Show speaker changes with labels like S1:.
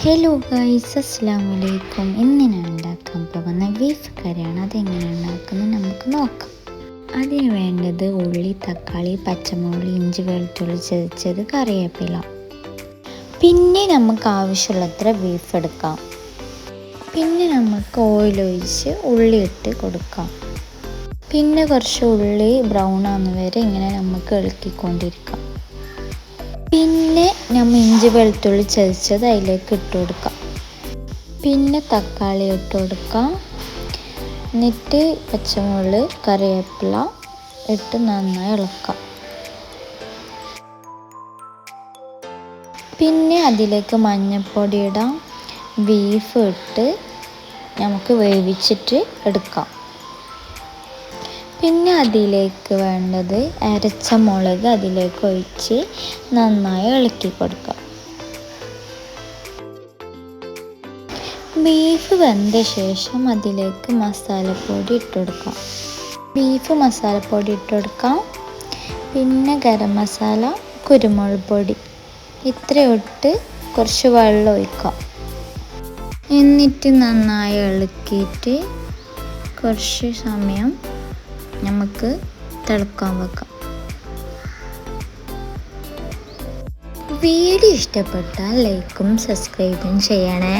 S1: Hello guys, അസ്സലാമു അലൈക്കും. ഇന്ന് ഞാൻ ഉണ്ടാക്കാൻ പോകുന്ന ബീഫ് കറിയാണ്. അതെങ്ങനെ ഉണ്ടാക്കുന്നത് നമുക്ക് നോക്കാം. അതിന് വേണ്ടത് ഉള്ളി, തക്കാളി, പച്ചമുളക്, ഇഞ്ചി, വെളുത്തുള്ളി ചതച്ചത്, കറിവേപ്പില. പിന്നെ നമുക്ക് ആവശ്യമുള്ളത്ര ബീഫ് എടുക്കാം. പിന്നെ നമുക്ക് ഓയിൽ ഒഴിച്ച് ഉള്ളി ഇട്ട് കൊടുക്കാം. പിന്നെ കുറച്ച് ഉള്ളി ബ്രൗൺ ആവുന്ന വരെ ഇങ്ങനെ നമുക്ക് ഇളക്കിക്കൊണ്ടിരിക്കാം. പിന്നെ നമ്മൾ ഇഞ്ചി വെളുത്തുള്ളി ചതച്ചത് അതിലേക്ക് ഇട്ട് കൊടുക്കാം. പിന്നെ തക്കാളി ഇട്ട് കൊടുക്കാം. എന്നിട്ട് പച്ചമുളക്, കറിവേപ്പില ഇട്ട് നന്നായി ഇളക്കാം. പിന്നെ അതിലേക്ക് മഞ്ഞൾപ്പൊടി ഇടാം. ബീഫ് ഇട്ട് നമുക്ക് വേവിച്ചിട്ട് എടുക്കാം. പിന്നെ അതിലേക്ക് വേണ്ടത് അരച്ച മുളക് അതിലേക്ക് ഒഴിച്ച് നന്നായി ഇളക്കി കൊടുക്കാം. ബീഫ് വെന്ത ശേഷം അതിലേക്ക് മസാലപ്പൊടി ഇട്ട് കൊടുക്കാം. ബീഫ് മസാലപ്പൊടി ഇട്ട് കൊടുക്കാം. പിന്നെ ഗരം മസാല, കുരുമുളക് പൊടി ഇത്രയും ഇട്ട് കുറച്ച് വെള്ളം ഒഴിക്കാം. എന്നിട്ട് നന്നായി ഇളക്കിയിട്ട് കുറച്ച് സമയം നമുക്ക് തിളക്കാൻ വെക്കാം. വീഡിയോ ഇഷ്ടപ്പെട്ടാൽ ലൈക്കും സബ്സ്ക്രൈബും ചെയ്യണേ.